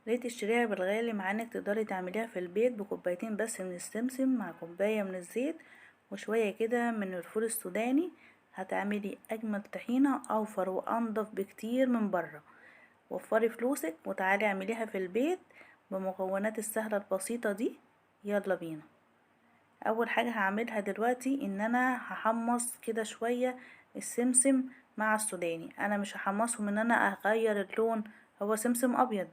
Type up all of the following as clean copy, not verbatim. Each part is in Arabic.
ليه تشتريها بالغالي مع انك تقدري تعمليها في البيت بكوبايتين بس من السمسم مع كوباية من الزيت وشوية كده من الفول السوداني؟ هتعملي اجمل طحينة، اوفر وانضف بكتير من بره. وفري فلوسك وتعالي اعمليها في البيت بمكونات السهلة البسيطة دي. يلا بينا. اول حاجة هعملها دلوقتي ان انا هحمص كده شوية السمسم مع السوداني. انا مش هحمصهم ان انا اغير اللون، هو سمسم ابيض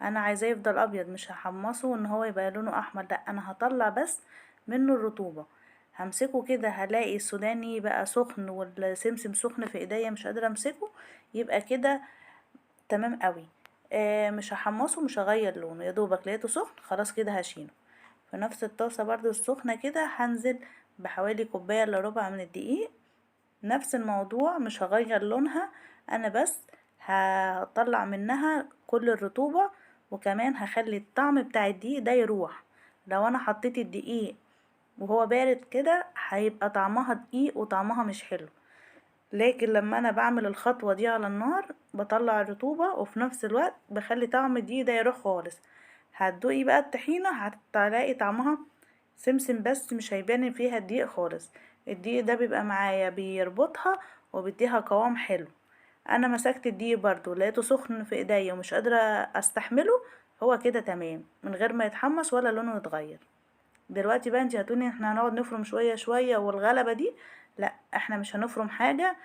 انا عايزاه يفضل ابيض، مش هحمصه ان هو يبقى لونه احمر، لا انا هطلع بس منه الرطوبة. همسكه كده هلاقي السوداني بقى سخن والسمسم سخن في ايديا، مش قادرة امسكه، يبقى كده تمام قوي. مش هحمصه، مش هغير لونه، يا دوبك لقيته سخن خلاص كده هشيله. في نفس الطاسة برضو السخنة كده هنزل بحوالي كوباية الا ربع من الدقيق، نفس الموضوع مش هغير لونها، انا بس هطلع منها كل الرطوبة، وكمان هخلي الطعم بتاع الدقيق ده يروح. لو انا حطيت الدقيق وهو بارد كده هيبقى طعمها دقيق وطعمها مش حلو، لكن لما انا بعمل الخطوة دي على النار بطلع الرطوبة وفي نفس الوقت بخلي طعم الدقيق ده يروح خالص. هتدوقي بقى الطحينة هتلاقي طعمها سمسم بس مش هيبان فيها الدقيق خالص. الدقيق ده بيبقى معايا بيربطها وبيديها قوام حلو. انا مسكت الدقيق برضو لقيته سخن في ايديا ومش قادرة استحمله، هو كده تمام من غير ما يتحمص ولا لونه يتغير. دلوقتي بقى انتي هتقولي احنا هنقعد نفرم شوية شوية والغلبة دي، لا احنا مش هنفرم حاجة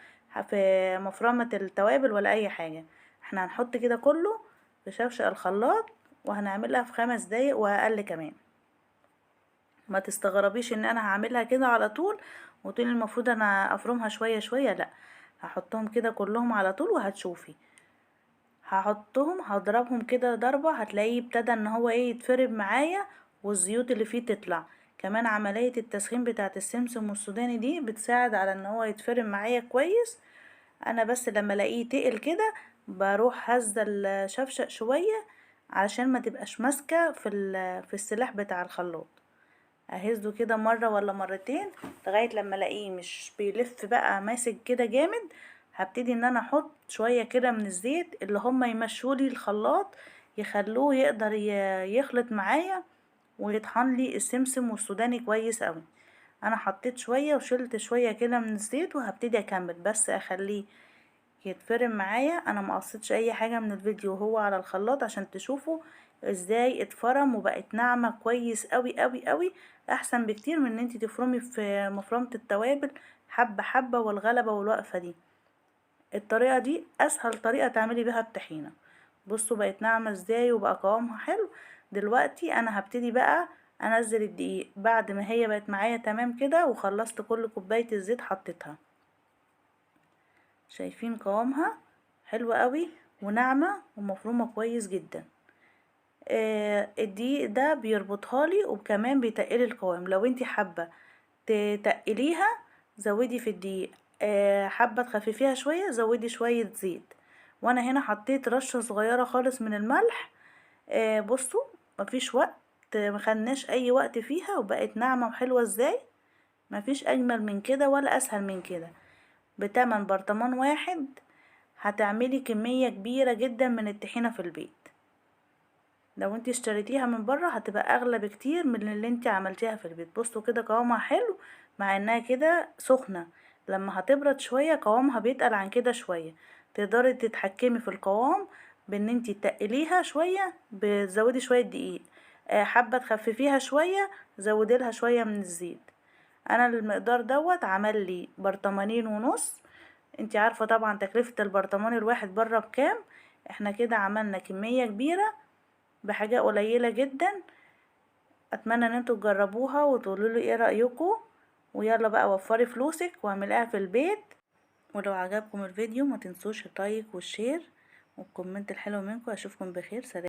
في مفرمة التوابل ولا اي حاجة، احنا هنحط كده كله في شفشق الخلاط وهنعملها في 5 دقايق واقل كمان. ما تستغربيش ان انا هعملها كده على طول وتقولي المفروض انا افرمها شوية شوية، لا هحطهم كده كلهم على طول وهتشوفي. هحطهم هضربهم كده ضربة هتلاقيه ابتدى ان هو يتفرم معايا والزيوت اللي فيه تطلع. كمان عملية التسخين بتاعة السمسم والسوداني دي بتساعد على ان هو يتفرم معايا كويس. انا بس لما الاقيه تقل كده بروح هزة الشفشق شوية علشان ما تبقاش ماسكة في السلاح بتاع الخلاط. اهزه كده مرة ولا مرتين لغاية لما الاقيه مش بيلف بقى ماسك كده جامد. هبتدي ان انا احط شوية كده من الزيت اللي هما يمشولي الخلاط يخلوه يقدر يخلط معايا ويطحن لي السمسم والسوداني كويس قوي. انا حطيت شوية وشلت شوية كده من الزيت وهبتدي اكمل بس اخليه يتفرم معايا. انا ما قصيتش اي حاجة من الفيديو وهو على الخلاط عشان تشوفوا ازاي اتفرم وبقت ناعمة كويس قوي قوي قوي، احسن بكتير من ان انتي تفرمي في مفرمة التوابل حبة حبة والغلبة والوقفة دي. الطريقة دي اسهل طريقة تعملي بيها الطحينة. بصوا بقت ناعمة ازاي وبقى قوامها حلو. دلوقتي انا هبتدي بقى انزل الدقيق بعد ما هي بقت معايا تمام كده وخلصت كل كوباية الزيت حطيتها. شايفين قوامها حلو قوي وناعمة ومفرومة كويس جدا. الدقيق ده بيربطها لي وكمان بيتقلي القوام. لو انتي حابة تتقليها زودي في الدقيق، حابة تخففيها شوية زودي شوية زيت. وانا هنا حطيت رشة صغيرة خالص من الملح. بصوا مفيش وقت، مخدناش اي وقت فيها وبقت ناعمة وحلوة ازاي. مفيش اجمل من كده ولا اسهل من كده. بتمن برطمان واحد هتعملي كمية كبيرة جدا من الطحينة في البيت. لو انتي اشتريتيها من بره هتبقى اغلى بكتير من اللي انتي عملتيها في البيت. بصوا كده قوامها حلو مع انها كده سخنة، لما هتبرد شوية قوامها بيتقل عن كده شوية. تقدري تتحكمي في القوام بان انتي تقليها شوية بتزودي شوية دقيق، حابة تخففيها شوية زودي لها شوية من الزيت. انا المقدار دوت عمل لي برطمانين ونص. انتي عارفة طبعا تكلفة البرطمان الواحد بره بكام. احنا كده عملنا كمية كبيرة بحاجة قليلة جدا. اتمنى ان انتوا تجربوها وتقولوا لي ايه رأيكم. ويلا بقى وفري فلوسك واعمليها في البيت. ولو عجبكم الفيديو ما تنسوش اللايك والشير والكومنت الحلو منكم. اشوفكم بخير. سلام.